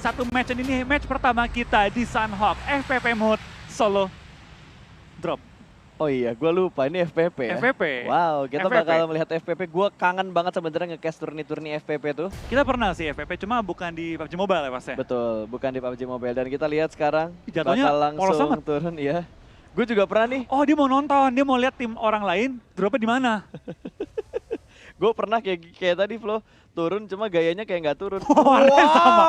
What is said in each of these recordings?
satu match ini match pertama kita di Sunhawk FPP mode solo drop. Oh iya, gue lupa ini FPP ya. FPP. Wow, kita FPP. bakal melihat FPP. Gue kangen banget sebenarnya nge-cast turni-turni FPP tuh. Kita pernah sih FPP, cuma bukan di PUBG Mobile ya Mas ya? Betul, bukan di PUBG Mobile. Dan kita lihat sekarang Jatuhnya bakal polos langsung amat. turun ya. Gue juga pernah nih. Oh dia mau nonton, dia mau lihat tim orang lain dropnya di mana. Gue pernah kayak tadi Flo, turun cuma gayanya kayak nggak turun. Warnanya sama.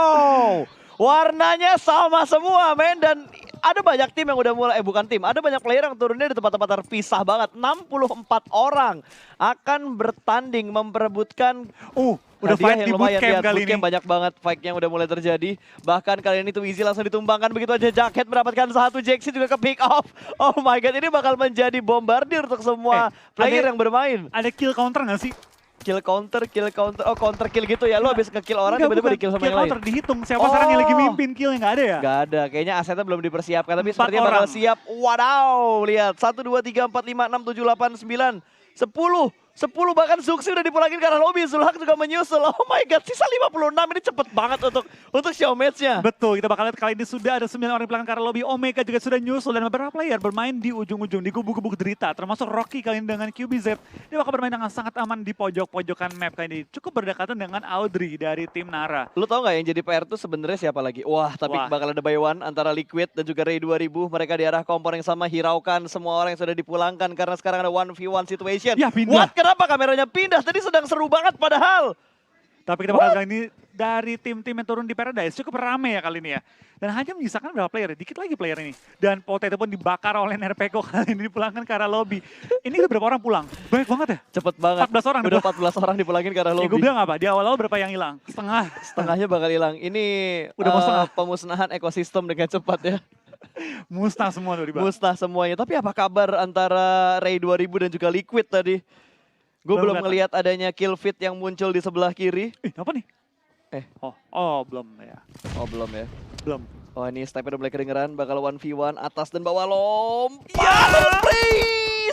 Warnanya sama semua men, dan ada banyak tim yang udah mulai, bukan tim, ada banyak player yang turunnya di tempat-tempat terpisah banget. 64 orang akan bertanding memperebutkan udah hadiah fight yang di lumayan. bootcamp Lihat, kali ini. bootcamp banyak banget fight yang udah mulai terjadi. Bahkan kali ini tuh Easy langsung ditumbangkan begitu aja. Jacket mendapatkan satu, Jaxi juga ke pick off. Oh my god, ini bakal menjadi bombardir untuk semua player yang bermain. Ada kill counter nggak sih? Kill counter, oh counter kill gitu ya. Lu habis nge-kill orang tiba-tiba di-kill sama kill yang lain. counter dihitung, siapa sekarang yang lagi mimpin killnya nggak ada ya? Gak ada, kayaknya asetnya belum dipersiapkan. Tapi 4 sepertinya bakal orang. siap. Wadaw, lihat. 1, 2, 3, 4, 5, 6, 7, 8, 9, 10 bahkan Zuxi udah dipulangin karena lobby. Zulhak juga menyusul. Oh my god, sisa 56. Ini cepet banget untuk show match-nya. Betul, kita bakal lihat kali ini sudah ada 9 orang di belakang karena lobby. Omega juga sudah nyusul dan beberapa player bermain di ujung-ujung, di gubuk-gubuk derita. Termasuk Rocky kali ini dengan QBZ. Dia bakal bermain dengan sangat aman di pojok-pojokan map kali ini. Cukup berdekatan dengan Audrey dari tim Nara. Lu tau gak yang jadi PR tuh sebenarnya siapa lagi? Wah, tapi bakal ada buy one antara Liquid dan juga Ray 2000. Mereka di arah kompor yang sama, hiraukan semua orang yang sudah dipulangkan karena sekarang ada 1v1 situation. Ya, pindah. What? Kenapa kameranya pindah? Tadi sedang seru banget padahal. Tapi kita bakal kali ini dari tim-tim yang turun di Paradise cukup rame ya kali ini ya. Dan hanya menyisakan berapa player? Dikit lagi player ini. Dan Potato pun dibakar oleh Nerpeko kali ini dipulangkan ke arah lobby. Ini udah berapa orang pulang? Banyak banget ya? Cepet banget. 14 orang. Udah 14 orang dipulangin ke arah Ya lobby. gue bilang apa? Di awal-awal berapa yang hilang? Setengah. Setengahnya bakal hilang. Ini Udah mau setengah. pemusnahan ekosistem dengan cepat ya. Musnah semua tuh di bawah. Musnah semuanya. Tapi apa kabar antara Ray 2000 dan juga Liquid tadi? Gue belum ngelihat adanya kill feed yang muncul di sebelah kiri. Apa nih? Belum ya. Oh belum ya. Belum. Oh ini stepnya udah mulai kedengeran. Bakal 1v1 atas dan bawah lompat.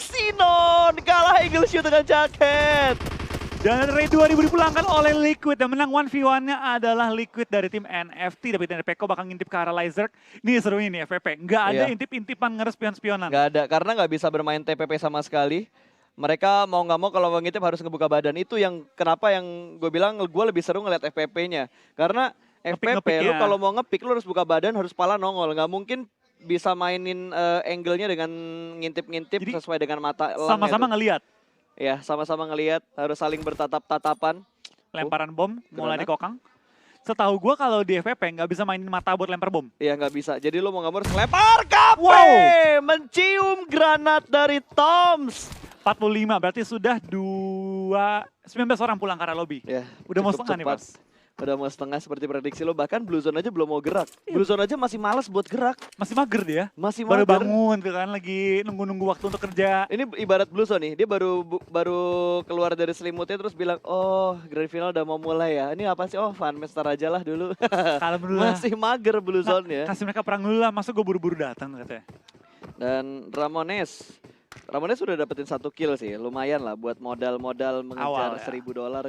Sinon kalah Eagle Shoot dengan jaket. Dan Ray 2000 dipulangkan oleh Liquid. Dan menang 1v1-nya adalah Liquid dari tim NFT. Tapi Nerpeko bakal ngintip ke arah Lyzerk. Ini seru ini FPP. Nggak ada intip-intipan ngerespion-spionan. Nggak ada, karena nggak bisa bermain TPP sama sekali. Mereka mau nggak mau kalau ngintip harus ngebuka badan. Itu yang kenapa yang gue bilang gue lebih seru ngeliat FPP-nya. Karena FPP lu kalau mau ngepick lu harus buka badan, harus pala nongol. Nggak mungkin bisa mainin angle-nya dengan ngintip-ngintip sesuai dengan mata. Sama-sama ngelihat. Ya, sama-sama ngelihat, harus saling bertatap-tatapan. Lemparan bom mulai dikokang. Setahu gue kalau di FPP nggak bisa mainin mata buat lempar bom. Iya nggak bisa, jadi lu mau nggak mau harus lempar KP! Mencium granat dari Toms. 45, berarti sudah 19 orang pulang ke arah lobby. Ya, udah mau setengah nih, Mas. Udah mau setengah seperti prediksi lo, bahkan Blue Zone aja belum mau gerak. Blue Zone aja masih malas buat gerak. Masih mager dia. Masih baru mager. bangun kan, lagi nunggu-nunggu waktu untuk kerja. Ini ibarat Blue Zone nih, dia baru keluar dari selimutnya terus bilang, oh Grand Final udah mau mulai ya. Ini apa sih? Oh Fun Master aja lah dulu. Masih mager Blue Zone ya. Kasih mereka perang dulu lah, masa gue buru-buru datang katanya. Dan Ramones sudah dapetin 1 kill sih, lumayan lah buat modal mengejar $1000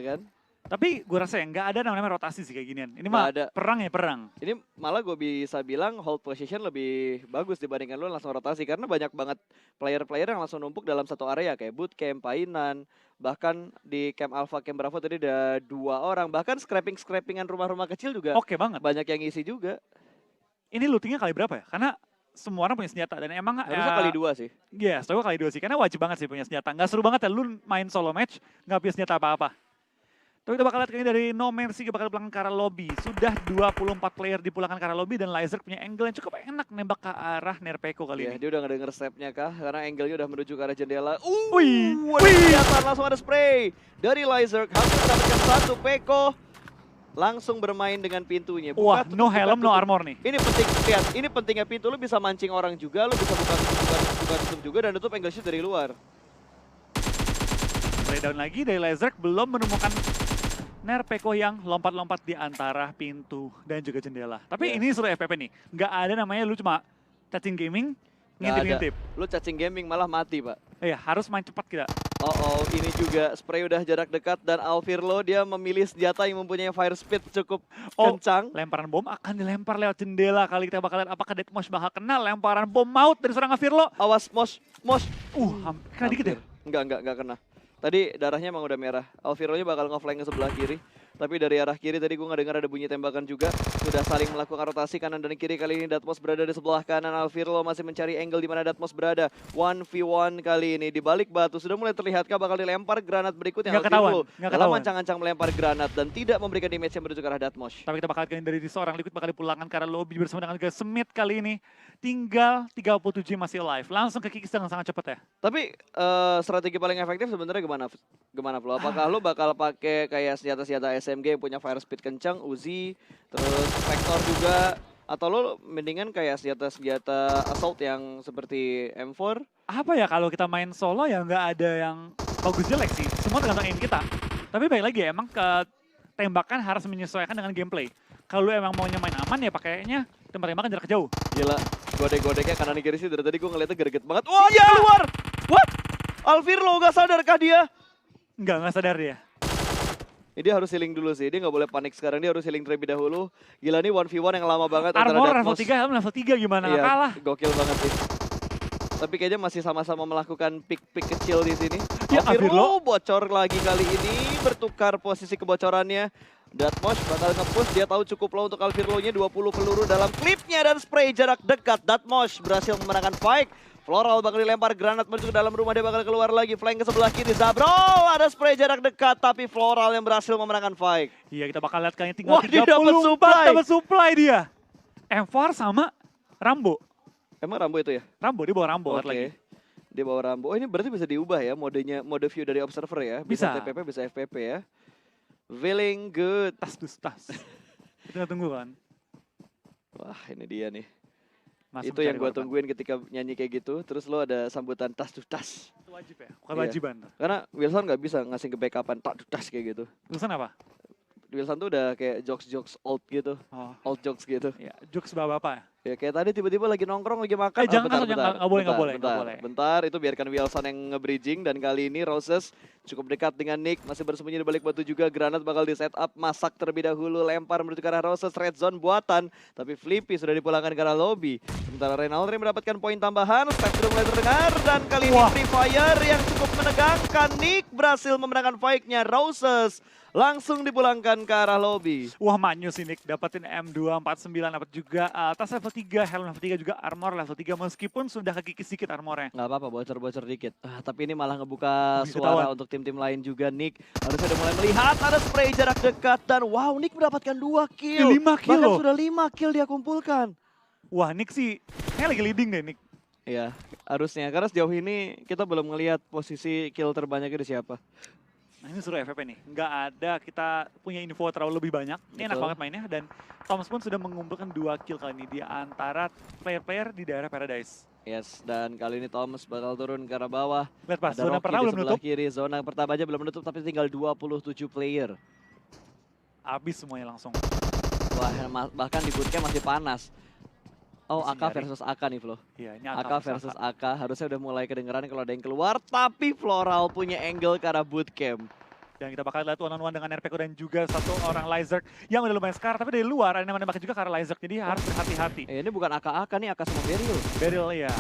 kan. Tapi gue rasa ya nggak ada namanya rotasi sih kayak ginian. Ini mah perang ya perang. Ini malah gue bisa bilang hold position lebih bagus dibandingkan lu langsung rotasi. Karena banyak banget player-player yang langsung numpuk dalam satu area kayak bootcamp, Painan. Bahkan di camp Alpha, camp Bravo tadi ada 2 orang. Bahkan scrappingan rumah-rumah kecil juga banget. Banyak yang isi juga. Ini lootingnya kali berapa ya? Karena semua orang punya senjata dan emang harusnya kali 2 sih. Iya, setahu kali 2 sih. Karena wajib banget sih punya senjata. Nggak seru banget ya lu main solo match nggak punya senjata apa-apa. Tapi kita bakal lihat kayaknya dari No Mercy bakal pulangkan ke arah lobby. Sudah 24 player dipulangkan ke arah lobby dan Lyzerk punya angle yang cukup enak nembak ke arah Nerpeko kali ini. Dia udah ngedenger stepnya kah? Karena angle-nya udah menuju ke arah jendela. Langsung ada spray dari Lyzerk. Harus mendapatkan 1 Peko. Langsung bermain dengan pintunya. Wah, no helm, no armor nih. Ini penting, lihat. Ini pentingnya pintu. Lu bisa mancing orang juga, lu bisa buka tutup juga dan tutup angle shoot dari luar. Breakdown lagi dari Lyzerk belum menemukan Nerpeko yang lompat-lompat di antara pintu dan juga jendela. Tapi ini seru FPP nih. Nggak ada namanya lu cuma cacing gaming, ngintip-ngintip. Lu cacing gaming malah mati, Pak. Iya, harus main cepat kita. Ini juga spray udah jarak dekat dan Alvirlo dia memilih senjata yang mempunyai fire speed cukup kencang. Lemparan bom akan dilempar lewat jendela. Kali kita bakal lihat apakah Deathmosh bakal kena lemparan bom maut dari seorang Alvirlo. Awas, Mosh. Kena dikit ya? Enggak kena. Tadi darahnya emang udah merah. Alvirlo-nya bakal nge-flank ke sebelah kiri. Tapi dari arah kiri tadi gue nggak dengar ada bunyi tembakan juga. Sudah saling melakukan rotasi kanan dan kiri. Kali ini Datmos berada di sebelah kanan. Alvirlo masih mencari angle di mana Datmos berada. 1v1 kali ini di balik batu. Sudah mulai terlihatkah bakal dilempar granat berikutnya. Nggak ketahuan. Dalam ancang-ancang melempar granat dan tidak memberikan damage yang menuju ke arah Datmos. Tapi kita bakal lihat dari seorang Liquid bakal dipulangkan ke arah lobby bersama dengan Gas Smith kali ini. Tinggal 37 masih alive. Langsung ke kikis dengan sangat cepat ya. Tapi strategi paling efektif sebenarnya gimana Flo? Apakah lo bakal pakai kayak senjata-senjata SMG yang punya fire speed kencang, Uzi, terus Vector juga, atau lo mendingan kayak senjata-senjata assault yang seperti M4? Apa ya kalau kita main solo ya nggak ada yang bagus jelek sih. Semua tergantung aim kita. Tapi baik lagi ya, emang tembakan harus menyesuaikan dengan gameplay. Kalau lu emang maunya main aman ya pakainya tembak-tembakan jarak jauh. Gila, godek-godeknya kanan kiri sih dari tadi gue ngeliatnya greget banget. Wah, ya keluar! What? Alvirlo gak sadarkah dia? Nggak sadar dia. Dia harus healing dulu sih, dia nggak boleh panik sekarang, dia harus healing terlebih dahulu. Gila nih 1v1 yang lama banget Armor level 3, level 3 gimana? Iya, kalah. Gokil banget sih. Tapi kayaknya masih sama-sama melakukan pick kecil di sini. Ya, Alvirlo bocor lagi kali ini, bertukar posisi kebocorannya. Datmos bakal nge-push, dia tahu cukup low untuk Alvirlo-nya, 20 peluru dalam klipnya dan spray jarak dekat. Datmos berhasil memenangkan fight. Floral bakal dilempar granat menuju ke dalam rumah, dia bakal keluar lagi, flank ke sebelah kiri. Zabrol ada spray jarak dekat, tapi Floral yang berhasil memenangkan fight. Iya, kita bakal lihat kayaknya tinggal 34 dia dapat supply dia. M4 sama Rambo. Emang Rambo itu ya? Rambo, dia bawa Rambo lagi. Dia bawa Rambo. Oh, ini berarti bisa diubah ya modenya, mode view dari observer ya? Bisa TPP, bisa FPP ya? Feeling good. Tas. Kita tunggu kan. Wah, ini dia nih. Masuk itu yang gue tungguin ketika nyanyi kayak gitu. Terus lo ada sambutan tas. Itu wajib ya? Bukan wajiban. Karena Wilson nggak bisa ngasih ke backupan tas kayak gitu. Wilson apa? Wilson tuh udah kayak jokes old gitu. Old jokes gitu. Ya, jokes bapak-bapak ya? Ya kayak tadi tiba-tiba lagi nongkrong, lagi makan. Jangan boleh. Bentar, itu biarkan Wilson yang nge-bridging. Dan kali ini Roses cukup dekat dengan Nick. Masih bersembunyi di balik batu juga. Granat bakal di setup, masak terlebih dahulu. Lempar menuju ke arah Roses, red zone buatan. Tapi Flippy sudah dipulangkan ke arah lobby. Sementara Reynaldri mendapatkan poin tambahan. Step sudah mulai terdengar. Dan kali ini Free Fire yang cukup menegangkan. Nick berhasil memenangkan fight-nya. Roses langsung dipulangkan ke arah lobby. Wah, manyus ini dapatin M249, dapat juga tas level 3, helm level 3 juga armor level 3 meskipun sudah kekikis sedikit armornya. Nggak apa-apa, bocor-bocor dikit. Tapi ini malah ngebuka suara untuk tim-tim lain juga. Nick harusnya udah mulai melihat ada spray jarak dekat dan wow, Nick mendapatkan 2 kill. 5 kill. Bahkan sudah 5 kill dia kumpulkan. Wah, Nick sih kayaknya lagi leading deh Nick. Iya, harusnya karena sejauh ini kita belum ngelihat posisi kill terbanyaknya di siapa. Nah, ini seru FVP nih, nggak ada kita punya info terlalu lebih banyak. Ini enak banget mainnya dan Thomas pun sudah mengumpulkan 2 kill kali ini di antara player-player di daerah Paradise. Yes, dan kali ini Thomas bakal turun ke arah bawah. Lihat pas, zona pertama belum nutup. Kiri, zona pertama aja belum menutup tapi tinggal 27 player. Habis semuanya langsung. Wah, bahkan di bootcamp masih panas. Oh, AK versus AK nih, Flo. Iya, ini AK versus AK. Harusnya udah mulai kedengeran kalau ada yang keluar. Tapi Floral punya angle ke arah bootcamp. Dan kita bakal lihat one-on-one dengan RPK dan juga satu orang Lizard yang udah lumayan scar. Tapi dari luar ada yang menembaknya juga ke arah Lizard. Jadi harus berhati-hati. Ini bukan AK-AK nih, AK sama Beryl. Beryl, ya.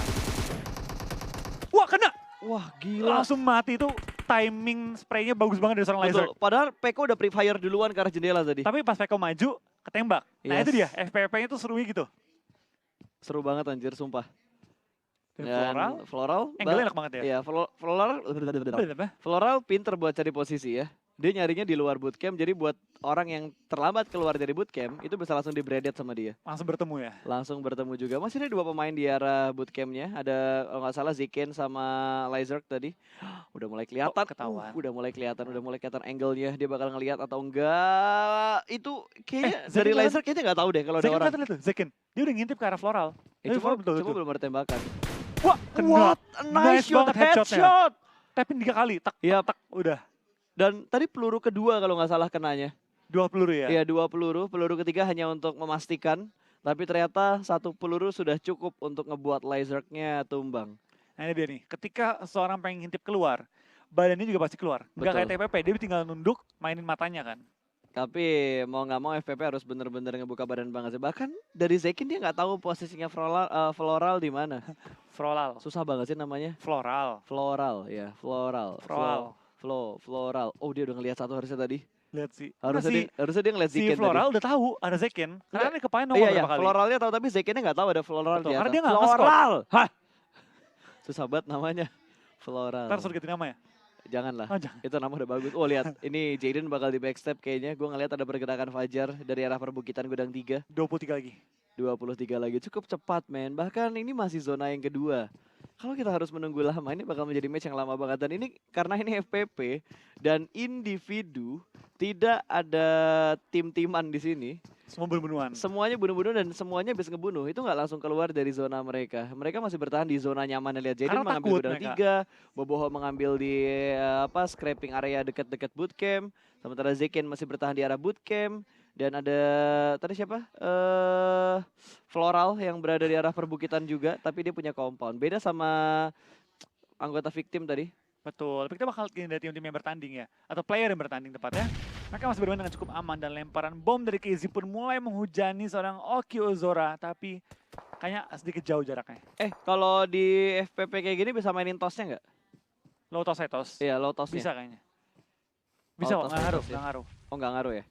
Wah, kena! Wah, gila. Langsung mati itu. Timing spraynya bagus banget dari seorang Lizard. Padahal Peko udah pre-fire duluan ke arah jendela tadi. Tapi pas Peko maju, ketembak. Nah itu dia, FPP-nya tuh serunya gitu. Seru banget anjir, sumpah. Dan Floral angle enak banget ya. Iya, Floral pinter buat cari posisi ya. Dia nyarinya di luar bootcamp, jadi buat orang yang terlambat keluar dari bootcamp, itu bisa langsung di-braided sama dia. Langsung bertemu ya? Langsung bertemu juga. Masih ada 2 pemain di arah bootcampnya. Ada kalau nggak salah Ziken sama Lizard tadi. Udah mulai kelihatan. Ketahuan. Udah mulai kelihatan angle-nya. Dia bakal ngelihat atau enggak. Itu kayaknya dari Lizard kayaknya nggak tahu deh kalau ada orang. Ziken, dia udah ngintip ke arah Floral. Cuma belum ada tembakan. Wah, kena. Nice shot, headshot. Tapin 3 kali, tak, udah. Dan tadi peluru kedua kalau nggak salah kenanya. 2 peluru ya? Iya, 2 peluru. Peluru ketiga hanya untuk memastikan. Tapi ternyata 1 peluru sudah cukup untuk ngebuat Lizard-nya tumbang. Nah ini dia nih, ketika seorang pengen ngintip keluar, badannya juga pasti keluar. Nggak kayak Betul. TPP, dia tinggal nunduk, mainin matanya kan. Tapi mau nggak mau FPP harus bener-bener ngebuka badan banget sih. Bahkan dari Zekin dia nggak tahu posisinya Floral di mana. Floral. Susah banget sih namanya. Floral. Floral, ya, Floral. Floral. Floral. Oh, dia udah ngelihat satu harusnya tadi. Lihat sih. Harusnya dia ngeliat Si Zekin tadi. Floral udah tahu ada Zekin. Karena dia kepain nomor Iya, berapa kali. Floralnya tahu tapi Zekinnya nggak tahu ada Floral Betul, di karena atas. dia nggak nge-scout. Floral. Hah? Susah banget namanya. Floral. Ntar suruh ganti nama ya? Janganlah. Oh, jangan. Itu nama udah bagus. Oh, lihat. Ini Jaden bakal di backstep kayaknya. Gue ngeliat ada pergerakan Fajar dari arah perbukitan Gudang 3. 23 lagi. 23 lagi. Cukup cepat, men. Bahkan ini masih zona yang kedua. Kalau kita harus menunggu lama, ini bakal menjadi match yang lama banget. Dan ini karena ini FPP dan individu, tidak ada tim-timan di sini. Semua bunuh-bunuhan. Semuanya bunuh-bunuh dan semuanya bisa ngebunuh. Itu nggak langsung keluar dari zona mereka. Mereka masih bertahan di zona nyaman. Lihat Jaden Karena mengambil takut Gudang mereka. 3, Boboho mengambil di scraping area dekat-dekat bootcamp. Sementara Zekin masih bertahan di arah bootcamp. Dan ada tadi siapa? Floral yang berada di arah perbukitan juga, tapi dia punya compound. Beda sama anggota victim tadi. Betul, tapi kita bakal lihat dari tim-tim yang bertanding ya. Atau player yang bertanding tepatnya. Mereka masih bermain dengan cukup aman dan lemparan bom dari KZ pun mulai menghujani seorang Oki Ozora. Tapi kayaknya sedikit jauh jaraknya. Kalau di FPP kayak gini bisa mainin tosnya nggak? Low toss, high toss. Iya, low tosnya. Bisa kayaknya. Bisa Low kok, toss, nggak high ngaruh, toss ya? nggak ngaruh. Oh, nggak ngaruh ya?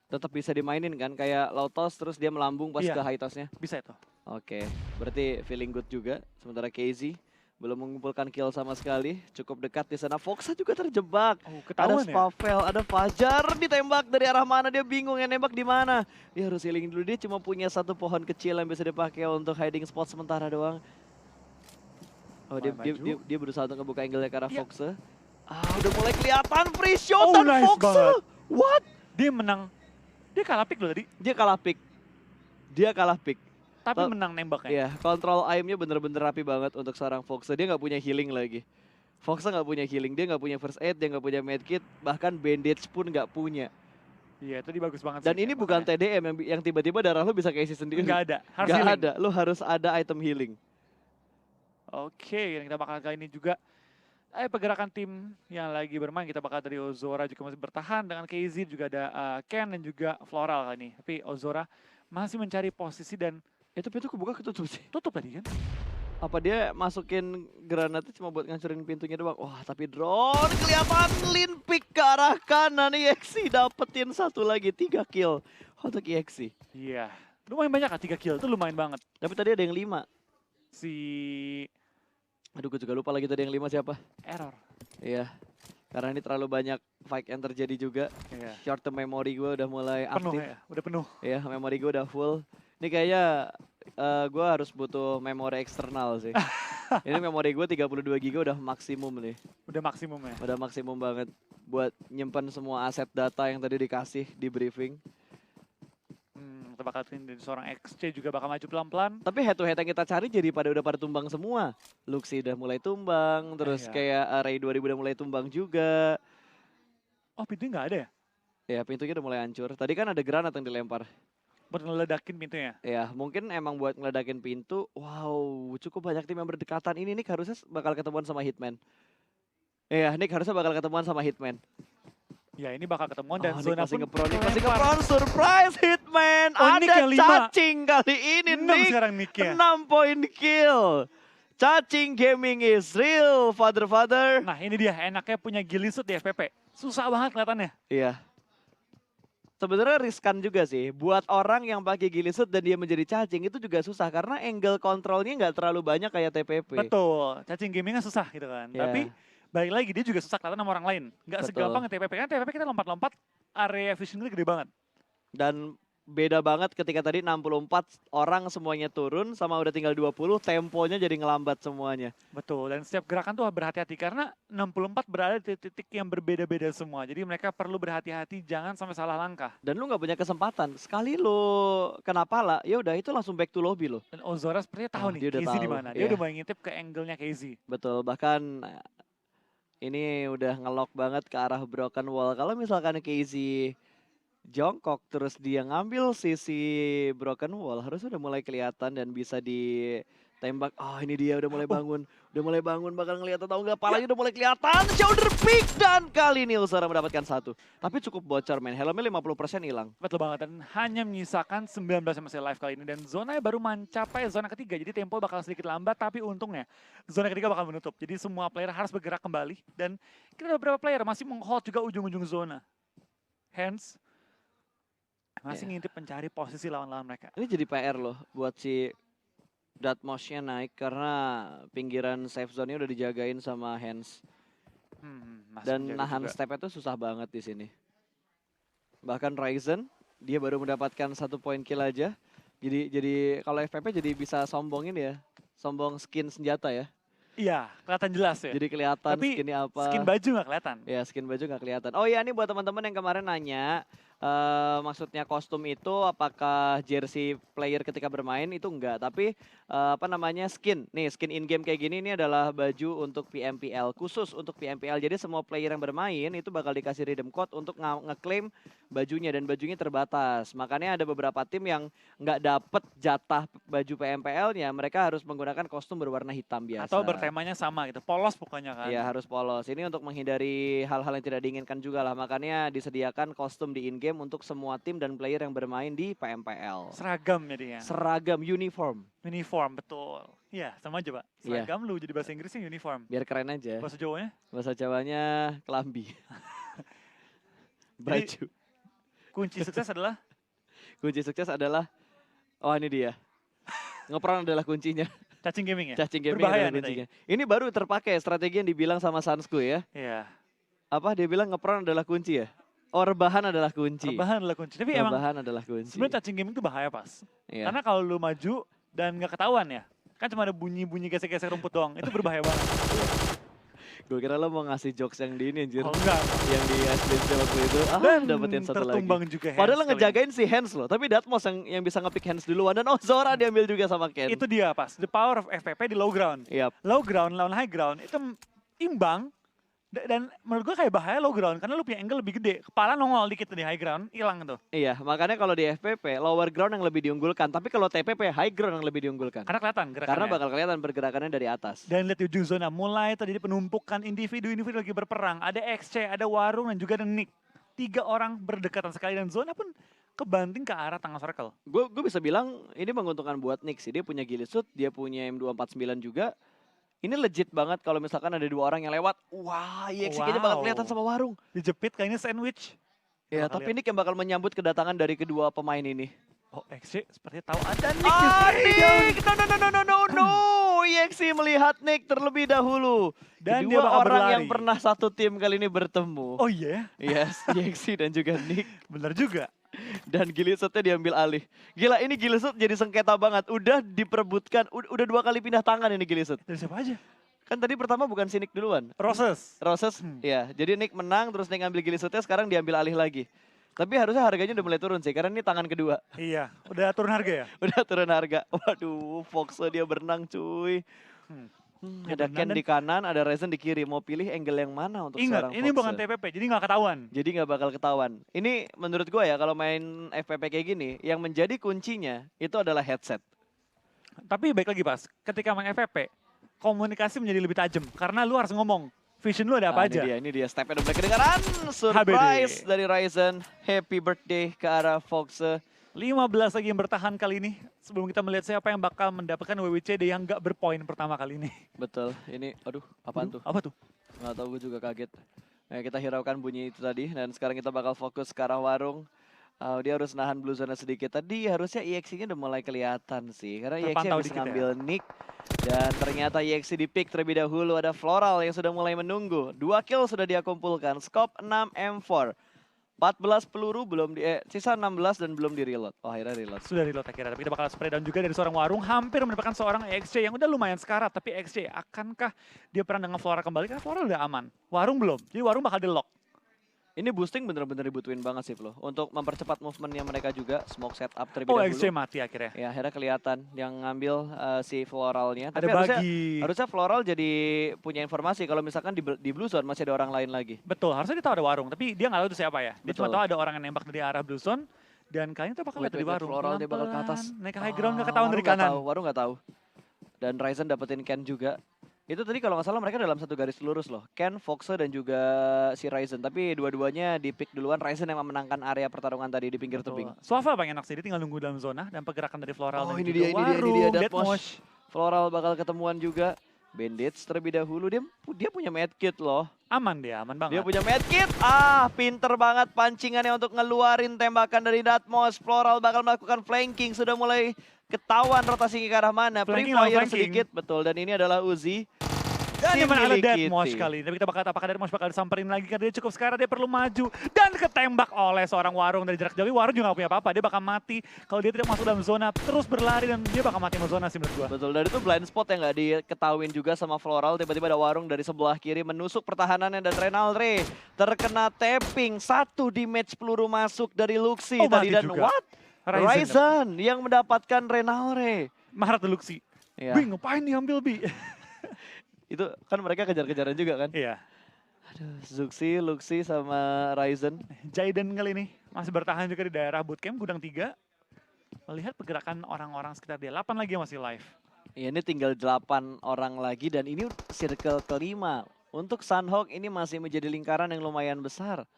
Tetap bisa dimainin kan? Kayak low toss terus dia melambung pas Iya. ke high tossnya. Bisa itu. Oke, berarti feeling good juga. Sementara KZ belum mengumpulkan kill sama sekali. Cukup dekat di sana. Foxa juga terjebak. Oh, Ada ketahuan ya? Spavel, ada Fajar ditembak dari arah mana, dia bingung yang nembak di mana. Dia harus healing dulu, dia cuma punya satu pohon kecil yang bisa dipakai untuk hiding spot sementara doang. Oh, dia, Main dia, maju. dia, dia berusaha untuk ngebuka angle ke arah Iya. Foxa. Udah mulai kelihatan free shot Oh, dan nice Foxa. banget. What? Dia menang. Dia kalah pick loh tadi. Dia kalah pick. Dia kalah pick. Tapi Tau- menang nembaknya. Iya, kontrol aimnya bener-bener rapi banget untuk seorang Foxa. Dia nggak punya healing lagi. Foxa nggak punya healing, dia nggak punya first aid, dia nggak punya medkit, bahkan bandage pun nggak punya. Iya, itu dia bagus banget Dan sih. ini bukan Makanya. TDM yang tiba-tiba darah lu bisa keisi sendiri. Nggak ada. Harus Nggak healing. ada, lu harus ada item healing. Oke, dan kita bakal kali ini juga pergerakan tim yang lagi bermain. Kita bakal dari Ozora juga masih bertahan. Dengan KZ juga ada Ken dan juga Floral kali ini. Tapi Ozora masih mencari posisi dan Itu pintu kebuka ketutup sih. tutup tadi kan. Apa dia masukin granatnya cuma buat ngancurin pintunya doang? Wah, tapi drone kelihatan lin pick ke arah kanan. EXI dapetin satu lagi, 3 kill untuk EXI. Iya. Lumayan banyak kan 3 kill, itu lumayan banget. Tapi tadi ada yang 5. Si Aduh, gue juga lupa lagi tadi yang 5 siapa. Error. Iya, karena ini terlalu banyak fight yang terjadi juga. Iya. Short term memory gue udah mulai Penuh aktif. ya, udah penuh. Ya, memory gue udah full. Ini kayaknya gue harus butuh memori eksternal sih. Ini memori gue 32 GB udah maksimum nih. Udah maksimum ya. Udah maksimum banget buat nyimpan semua aset data yang tadi dikasih di briefing. Kita bakal dari seorang XC juga bakal maju pelan-pelan. Tapi head to head yang kita cari jadi udah pada tumbang semua. Luxi udah mulai tumbang, terus Iya. kayak Ray 2000 udah mulai tumbang juga. Oh, pintunya nggak ada ya? Ya, pintunya udah mulai hancur. Tadi kan ada granat yang dilempar. Buat ngeledakin pintunya. Ya, mungkin emang buat ngeledakin pintu. Wow, cukup banyak tim yang berdekatan. Ini Nick harusnya bakal ketemuan sama Hitman. Iya, Nick harusnya bakal ketemuan sama Hitman. Ya, ini bakal ketemuan dan Nick zona masih pun ngepron, Nick masih kelempar. ngepron. Surprise Hitman. Oh, Nick Ada yang 5. cacing kali ini, 6 Nick. sekarang Nick-nya. 6 poin kill. Cacing gaming is real, father. Nah, ini dia enaknya punya Gilisut di FPP. Susah banget kelihatannya. Iya. Sebenarnya riskan juga sih. Buat orang yang pakai gilisut dan dia menjadi cacing itu juga susah. Karena angle kontrolnya nggak terlalu banyak kayak TPP. Betul, cacing gamingnya susah gitu kan. Ya. Tapi balik lagi dia juga susah kelihatan sama orang lain. Nggak Betul. segampang TPP kan TPP kita lompat-lompat area visionnya gede banget. Dan beda banget ketika tadi 64 orang semuanya turun sama udah tinggal 20 temponya jadi ngelambat semuanya. Betul, dan setiap gerakan tuh berhati-hati karena 64 berada di titik yang berbeda-beda semua. Jadi mereka perlu berhati-hati jangan sampai salah langkah. Dan lu nggak punya kesempatan. Sekali lu kena pala, ya udah itu langsung back to lobby lo. Dan Ozora sepertinya tahu Oh, nih dia udah KZ di tahu, mana. Dia iya. udah mulai ngintip ke angle-nya KZ. Betul, bahkan ini udah ngelock banget ke arah broken wall. Kalau misalkan KZ jongkok terus dia ngambil sisi broken wall harusnya udah mulai kelihatan dan bisa di Tembak, ini dia udah mulai bangun. Udah mulai bangun, bakal ngeliat atau enggak. Palanya udah mulai kelihatan, shoulder pick. Dan kali ini Ulsara mendapatkan 1. Tapi cukup bocor men, helmnya 50% hilang. Betul banget, dan hanya menyisakan 19 yang masih live kali ini. Dan zonanya baru mencapai zona ketiga, jadi tempo bakal sedikit lambat. Tapi untungnya, zona ketiga bakal menutup. Jadi semua player harus bergerak kembali. Dan kita ada beberapa player masih meng-hold juga ujung-ujung zona. Hence, masih ngintip mencari posisi lawan-lawan mereka. Ini jadi PR loh buat si Datmosh-nya naik karena pinggiran safe zone-nya udah dijagain sama Hands. Dan nahan step itu susah banget di sini. Bahkan Ryzen dia baru mendapatkan 1 poin kill aja. Jadi kalau FPP jadi bisa sombongin ya. Sombong skin senjata ya. Iya, kelihatan jelas ya. Jadi kelihatan tapi skinnya apa. skin baju nggak kelihatan. Ya, skin baju nggak kelihatan. Oh iya, ini buat teman-teman yang kemarin nanya, maksudnya kostum itu apakah jersey player ketika bermain itu enggak, tapi skin. Nih, skin in game kayak gini ini adalah baju untuk PMPL, khusus untuk PMPL. Jadi semua player yang bermain itu bakal dikasih redeem code untuk ngeklaim bajunya, dan bajunya terbatas. Makanya ada beberapa tim yang nggak dapet jatah baju PMPL-nya, mereka harus menggunakan kostum berwarna hitam biasa. Atau bertemanya sama gitu, polos pokoknya kan. Iya, harus polos. Ini untuk menghindari hal-hal yang tidak diinginkan juga lah. Makanya disediakan kostum di in-game untuk semua tim dan player yang bermain di PMPL. Seragam jadinya. Seragam, uniform. Uniform, betul. Iya, sama aja Pak. Seragam lu jadi bahasa Inggrisnya uniform. Biar keren aja. Bahasa Jawanya? Bahasa Jawanya kelambi. Baju. Jadi, kunci sukses adalah? Kunci sukses adalah, oh ini dia. Ngepron adalah kuncinya. Cacing gaming ya? Cacing gaming Berbahaya adalah kuncinya. Ini baru terpakai strategi yang dibilang sama Sansku ya. Iya. Apa dia bilang ngepron adalah kunci ya? Oh, rebahan adalah kunci. Rebahan adalah kunci. Tapi rebahan adalah kunci. Sebenarnya cacing gaming itu bahaya pas. Iya. Karena kalau lu maju dan nggak ketahuan ya, kan cuma ada bunyi-bunyi gesek-gesek rumput doang. Itu berbahaya banget. Gue kira lo mau ngasih jokes yang di ini anjir. Oh enggak. Yang di SBC waktu itu. Dapetin 1 lagi. Tertumbang juga Hands. Padahal ngejagain si Hands loh. Tapi Datmos yang bisa nge-pick Hands duluan. Dan Zora diambil juga sama Ken. Itu dia pas. The power of FPP di low ground. Yep. Low ground lawan high ground itu imbang. Dan menurut gue kayak bahaya low ground. Karena lu punya angle lebih gede. Kepala nongol dikit di high ground. Hilang tuh. Iya, makanya kalau di FPP lower ground yang lebih diunggulkan. Tapi kalau TPP high ground yang lebih diunggulkan. Karena kelihatan gerakannya. Karena bakal kelihatan pergerakannya dari atas. Dan lihat di ujung zona. Mulai terjadi penumpukan individu-individu lagi berperang. Ada XC, ada Warung, dan juga ada Nick. 3 orang berdekatan sekali. Dan zona pun kebanting ke arah tengah circle. Gue bisa bilang ini menguntungkan buat Nick sih. Dia punya Gilisut, dia punya M249 juga. Ini legit banget kalau misalkan ada 2 orang yang lewat. Wah, EXE kayaknya bakal kelihatan sama Warung. Dijepit kayaknya sandwich. Ya, tapi Nick yang bakal menyambut kedatangan dari kedua pemain ini. Oh, XC sepertinya tahu ada Nick. Nick! No. EXE melihat Nick terlebih dahulu. Dan Kedua dia bakal orang berlari. yang pernah satu tim kali ini bertemu. Oh iya? Yes, EXE dan juga Nick. Bener juga. Dan Gilisutnya diambil alih. Gila, ini Gilisut jadi sengketa banget. Udah diperebutkan, udah 2 kali pindah tangan ini Gilisut. Dari siapa aja? Kan tadi pertama bukan si Nick duluan. Roses. Ya. Jadi Nick menang, terus Nick ambil Gilisutnya, sekarang diambil alih lagi. Tapi harusnya harganya udah mulai turun sih, karena ini tangan kedua. Iya, udah turun harga ya? Udah turun harga. Waduh, Foxe dia berenang cuy. Ada Ken di kanan, ada Ryzen di kiri. Mau pilih angle yang mana untuk Ingat, seorang ini Foxe? bukan TPP, jadi nggak ketahuan. Jadi nggak bakal ketahuan. Ini menurut gue ya, kalau main FPP kayak gini, yang menjadi kuncinya itu adalah headset. Tapi baik lagi Pas, ketika main FPP, komunikasi menjadi lebih tajam. Karena lu harus ngomong, vision lu ada apa aja. Ini dia stepnya udah mulai kedengaran. Surprise dari Ryzen. Happy birthday ke arah Foxe. 15 lagi yang bertahan kali ini. Sebelum kita melihat siapa yang bakal mendapatkan WWCD yang nggak berpoin pertama kali ini. Betul, ini aduh apaan tuh? Apa tuh? Nggak tahu, gue juga kaget. Nah, kita hiraukan bunyi itu tadi dan sekarang kita bakal fokus ke arah Warung. Dia harus nahan blue zone sedikit. Tadi harusnya EXE-nya udah mulai kelihatan sih. Karena EXE bisa ngambil Nick. Dan ternyata EXE di pick terlebih dahulu. Ada Floral yang sudah mulai menunggu. 2 kill sudah dia kumpulkan. Scope 6 M4. 14 peluru belum sisa 16 dan belum di reload. Oh, akhirnya reload. Sudah reload akhirnya, tapi kita bakal spray down juga dari seorang Warung. Hampir mendapatkan seorang XJ yang udah lumayan sekarat. Tapi XJ, akankah dia perang dengan Flora kembali? Karena Flora udah aman. Warung belum, jadi Warung bakal di-lock. Ini boosting bener-bener dibutuhin banget sih Flo. Untuk mempercepat movementnya mereka juga. Smoke setup terlebih Oh, dahulu. XJ mati akhirnya. Ya, akhirnya kelihatan yang ngambil si Floralnya. Ada Tapi harusnya Floral jadi punya informasi kalau misalkan di Blue Zone masih ada orang lain lagi. Betul, harusnya dia tahu ada Warung, tapi dia nggak tahu itu siapa ya. Dia Betul. cuma tahu ada orang yang nembak dari arah Blue Zone, dan kayaknya tuh bakal lihat dari Warung. Floral dia bakal ke atas. Naik ke high ground nggak ketahuan dari kanan. Warung nggak tahu. Dan Ryzen dapetin Ken juga. Itu tadi kalau nggak salah mereka dalam satu garis lurus loh. Ken, Foxe dan juga si Ryzen. Tapi dua-duanya di pick duluan. Ryzen yang memenangkan area pertarungan tadi di pinggir tebing. Suava paling enak sih, dia tinggal nunggu dalam zona dan pergerakan dari Floral dan ini juga Warung, dia. Deathmosh. Floral bakal ketemuan juga. Bandits terlebih dahulu, dia punya medkit loh. Aman dia, aman banget. Dia punya medkit. Pinter banget pancingannya untuk ngeluarin tembakan dari Deathmosh. Floral bakal melakukan flanking, sudah mulai ketahuan rotasi ke arah mana. Free fire sedikit, betul. Dan ini adalah Uzi. Dan yang mana ada Deathmosh kali ini. Tapi kita apakah Deathmosh bakal disamperin lagi karena dia cukup sekarang, dia perlu maju. Dan ketembak oleh seorang Warung dari jarak jauh. Warung juga gak punya apa-apa, dia bakal mati. Kalau dia tidak masuk dalam zona, terus berlari dan dia bakal mati dalam zona sih menurut gua. Betul, dan itu blind spot yang gak diketahuin juga sama Floral. Tiba-tiba ada Warung dari sebelah kiri menusuk pertahanannya dan Renalre terkena tapping. 1 damage peluru masuk dari Luxi tadi dan juga. what? Ryzen yang mendapatkan Renalre. Marat Luxi. Ya. Bi, ngapain diambil Bi? Itu kan mereka kejar-kejaran juga kan? Iya. Aduh, Zuxi, Luxi sama Ryzen. Jaden kali ini masih bertahan juga di daerah bootcamp gudang 3. Melihat pergerakan orang-orang sekitar dia. 8 lagi yang masih live. Ya, ini tinggal 8 orang lagi dan ini circle kelima. Untuk Sunhawk ini masih menjadi lingkaran yang lumayan besar.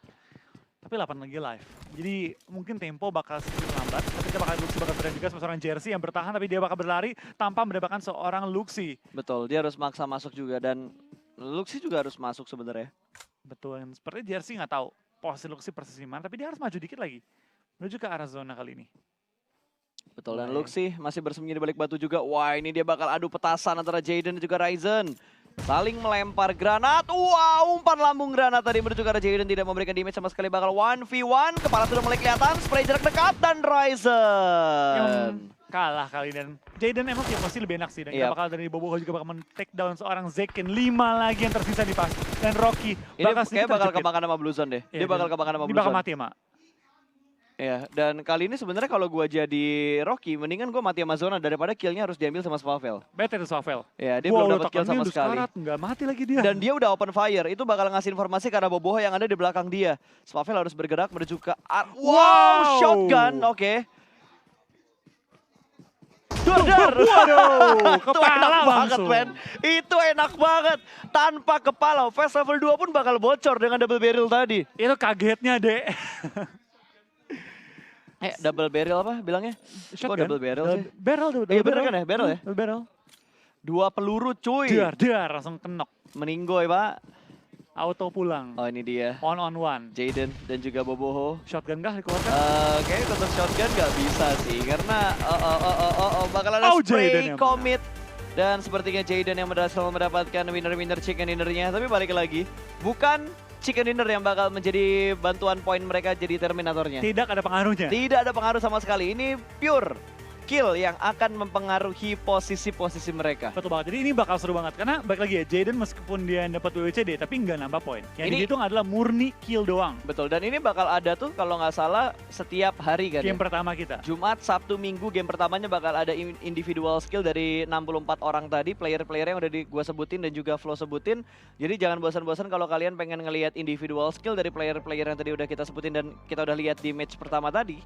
Tapi 8 lagi live. Jadi mungkin tempo bakal sedikit lambat. Tapi kita Luxi bakal berada juga sama seorang Jersey yang bertahan. Tapi dia bakal berlari tanpa mendapatkan seorang Luxi. Betul, dia harus maksa masuk juga. Dan Luxi juga harus masuk sebenarnya. Betul, yang seperti Jersey nggak tahu posisi Luxi persis di mana. Tapi dia harus maju dikit lagi. Menuju ke arah zona kali ini. Betul, dan Luxi masih bersembunyi di balik batu juga. Wah, ini dia bakal adu petasan antara Jaden dan juga Ryzen. Saling melempar granat. Wow, umpan lambung granat tadi menuju ke arah Jaden. Tidak memberikan damage sama sekali, bakal 1v1. Kepala sudah mulai kelihatan, spray jarak dekat dan Ryzen yang kalah kali dan Jaden emang tiap pasti lebih enak sih. Dan kita bakal dari Boboho juga bakal men-take down seorang Zekin. 5 lagi yang tersisa di pas. Dan Rocky bakal kayak bakal kemakan sama Bluezone deh. Dia bakal kemakan sama Bluezone. Dia bakal mati ya, Mak. Ya, dan kali ini sebenarnya kalau gua jadi Rocky, mendingan gua mati sama Zona daripada killnya harus diambil sama Swavel. Better itu Swavel. Ya, dia belum dapat kill sama sekali. Nggak mati lagi dia. Dan dia udah open fire, itu bakal ngasih informasi karena Boboho yang ada di belakang dia. Swavel harus bergerak menuju ke wow, shotgun, oke. Dar. Waduh, kepala enak banget, langsung. men. Itu enak banget. Tanpa kepala, Fast level 2 pun bakal bocor dengan double barrel tadi. Itu kagetnya, Dek. Double barrel apa bilangnya? Kok double barrel sih? Barrel. Iya bener kan ya, barrel ya? Double barrel. 2 peluru cuy. Dar, langsung kenok. Meninggoy, Pak. Auto pulang. Oh, ini dia. On one. Jaden dan juga Boboho. Shotgun kah dikeluarkan? Kayaknya tetap shotgun nggak bisa sih. Karena bakal ada spray commit. Dan sepertinya Jaden yang berhasil mendapatkan winner chicken dinnernya. Tapi balik lagi, bukan chicken dinner yang bakal menjadi bantuan poin mereka jadi Terminatornya. Tidak ada pengaruhnya. Tidak ada pengaruh sama sekali. Ini pure kill yang akan mempengaruhi posisi-posisi mereka. Betul banget. Jadi ini bakal seru banget. Karena balik lagi ya, Jaden meskipun dia dapat WWCD tapi nggak nambah poin. Yang dihitung adalah murni kill doang. Betul, dan ini bakal ada tuh kalau nggak salah setiap hari kan game pertama kita. Jumat, Sabtu, Minggu game pertamanya bakal ada individual skill dari 64 orang tadi. Player-player yang udah gua sebutin dan juga Flo sebutin. Jadi jangan bosan-bosan kalau kalian pengen ngelihat individual skill dari player-player yang tadi udah kita sebutin dan kita udah lihat di match pertama tadi.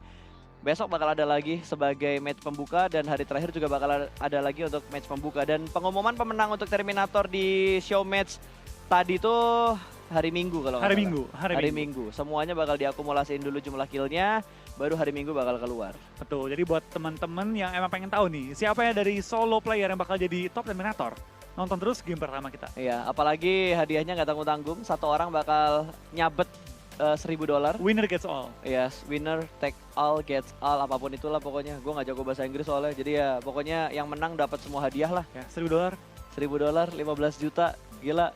Besok bakal ada lagi sebagai match pembuka dan hari terakhir juga bakal ada lagi untuk match pembuka. Dan pengumuman pemenang untuk Terminator di show match tadi tuh hari Minggu kalau Hari Minggu. Semuanya bakal diakumulasiin dulu jumlah killnya, baru hari Minggu bakal keluar. Betul, jadi buat teman-teman yang emang pengen tahu nih, siapa ya dari solo player yang bakal jadi top Terminator, nonton terus game pertama kita. Iya, apalagi hadiahnya nggak tanggung-tanggung, satu orang bakal nyabet $1.000. Winner gets all. Yes, winner take all gets all, apapun itulah pokoknya. Gue nggak jago bahasa Inggris soalnya, jadi ya pokoknya yang menang dapat semua hadiah lah. Ya, $1.000. $1.000, 15 juta, gila.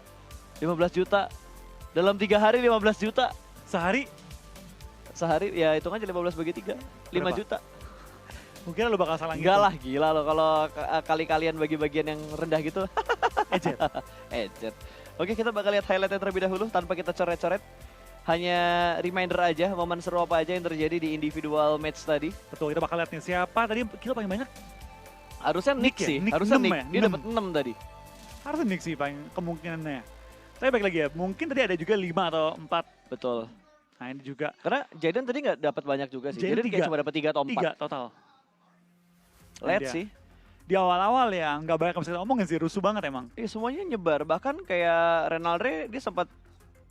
15 juta, dalam 3 hari 15 juta. Sehari? Sehari, ya hitung aja 15 bagi 3, 5 juta. Mungkin lo bakal salah gitu. Enggak lah, gila lo kalau kali kalian bagi bagian yang rendah gitu. Ejet. Ejet. Oke, kita bakal lihat highlightnya terlebih dahulu tanpa kita coret-coret. Hanya reminder aja, momen seru apa aja yang terjadi di individual match tadi. Betul, kita bakal lihat nih siapa tadi kill paling banyak. Harusnya Nick sih, harusnya Nick. Dia dapat 6 tadi. Harusnya Nick sih paling kemungkinannya. Tapi balik lagi ya, mungkin tadi ada juga 5 atau 4. Betul. Nah ini juga. Karena Jaden tadi nggak dapat banyak juga sih. Jaden kayak cuma dapat 3 atau 4. 3 total. Let's sih. di awal-awal ya nggak banyak yang bisa ngomongin sih, rusuh banget emang. Semuanya nyebar, bahkan kayak Renaldre dia sempat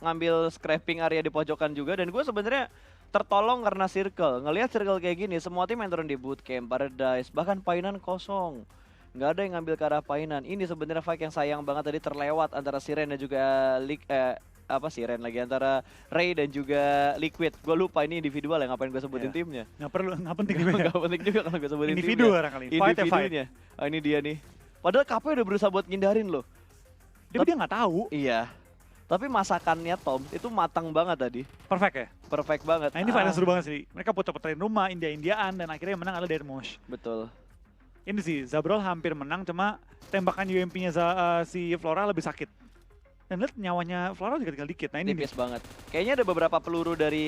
ngambil scraping area di pojokan juga, dan gue sebenarnya tertolong karena circle. Ngelihat circle kayak gini, semua tim yang turun di bootcamp, Paradise, bahkan Painan kosong. Nggak ada yang ngambil ke arah Painan. Ini sebenarnya fight yang sayang banget tadi terlewat antara Siren dan juga Siren lagi, antara Ray dan juga Liquid. Gue lupa ini individual ya, ngapain gue sebutin timnya. Nggak perlu, nggak penting juga. Nggak penting juga kalau gue sebutin Individu timnya. orang kali, fight ya fight. Individunya. Oh, ini dia nih. Padahal KP udah berusaha buat ngindarin loh. Tapi dia nggak tahu. Iya. Tapi masakannya Tom itu matang banget tadi. Perfect ya? Perfect banget. Nah ini fight yang seru banget sih. Mereka puter-puterin rumah, India-Indiaan, dan akhirnya yang menang adalah Deadmosh. Betul. Ini sih, Zabrol hampir menang, cuma tembakan UMP-nya si Flora lebih sakit. Dan lihat nyawanya Flora juga tinggal dikit. Nah ini Tipis banget. Kayaknya ada beberapa peluru dari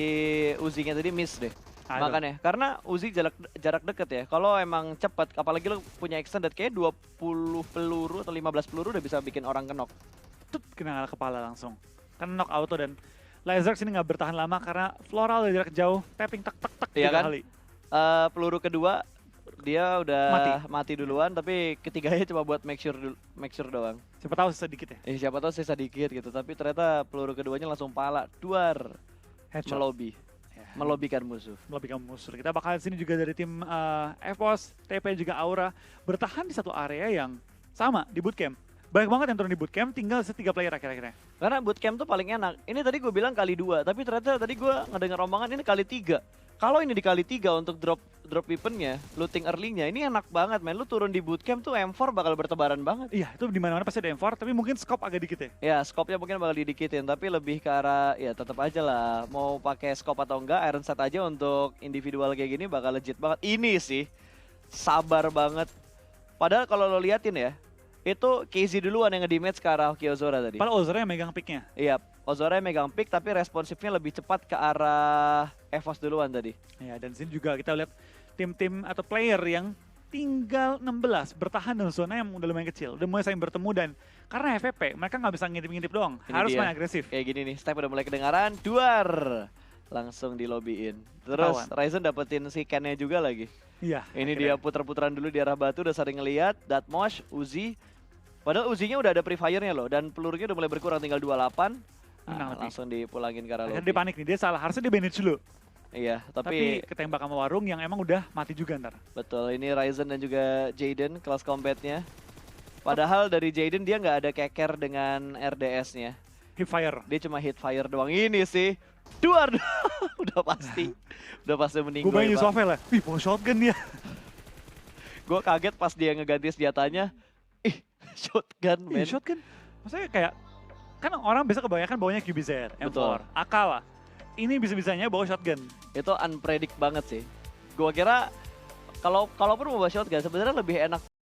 Uzi-nya tadi miss deh. Makanya, karena Uzi jarak deket ya. Kalau emang cepat, apalagi lo punya extended, kayak 20 peluru atau 15 peluru udah bisa bikin orang kenok. Tut, kena kepala langsung. Kan knock auto dan Lazarus ini nggak bertahan lama karena Floral dari jarak jauh, tapping tek tek tek Iya 3 kan? kali. Peluru kedua dia udah mati duluan, tapi ketiganya cuma buat make sure doang. Siapa tahu sedikit ya. Siapa tahu sisa dikit gitu, tapi ternyata peluru keduanya langsung pala, duar, Headshot. melobi. Ya. Melobikan musuh. Melobikan musuh. Kita bakal sini juga dari tim EVOS, TP juga Aura bertahan di satu area yang sama di bootcamp. Banyak banget yang turun di bootcamp, tinggal 3 player akhir-akhirnya. Karena bootcamp tuh paling enak. Ini tadi gue bilang kali 2, tapi ternyata tadi gue ngedengar omongan ini kali 3. Kalau ini dikali 3 untuk drop weaponnya, looting early-nya, ini enak banget men. Lu turun di bootcamp tuh M4 bakal bertebaran banget. Iya, itu di mana-mana pasti ada M4, tapi mungkin scope agak dikit ya. Ya, scope-nya mungkin bakal didikitin, tapi lebih ke arah, ya tetap aja lah. Mau pakai scope atau enggak, Iron Sight aja untuk individual kayak gini bakal legit banget. Ini sih, sabar banget. Padahal kalau lo liatin ya, itu KZ duluan yang nge-damage ke arah Kyozora tadi. Padahal Ozora yang megang picknya. Iya, Ozora yang megang pick, tapi responsifnya lebih cepat ke arah EVOS duluan tadi. Ya, dan sini juga kita lihat tim-tim atau player yang tinggal 16 bertahan dalam zona yang udah lumayan kecil, udah mulai saling bertemu, dan karena FVP mereka nggak bisa ngintip-ngintip doang, Ini harus dia. main agresif. Kayak gini nih, step udah mulai kedengaran, duar, langsung di lobbyin. Terus Ketahuan. Ryzen dapetin si Ken-nya juga lagi. Iya. Ini akhirnya. dia puter-puteran dulu di arah batu, udah sering ngeliat, Datmosh, Uzi. Padahal Uzi-nya udah ada pre-fire-nya loh, dan pelurunya udah mulai berkurang, tinggal 28. Menang tapi. Langsung dipulangin ke arah Akhirnya lobby. dia panik nih, dia salah, harusnya dia manage dulu. Iya, Tapi tapi ketembak sama Warung yang emang udah mati juga ntar. betul, ini Ryzen dan juga Jaden kelas combat-nya. Padahal dari Jaden dia nggak ada keker dengan RDS-nya. Hip fire. Dia cuma hit fire doang. Ini sih, duar, udah pasti Gue meninggal. main Yusufel lah, wih bawa shotgun dia. Gue kaget pas dia ngeganti senjatanya. Ih, shotgun Iya man. shotgun. Maksudnya kayak, kan orang biasa kebanyakan bawanya QBZ, M4, Betul. AK lah. Ini bisa-bisanya bawa shotgun. Itu unpredict banget sih. Gua kira kalaupun mau bawa shotgun sebenarnya lebih enak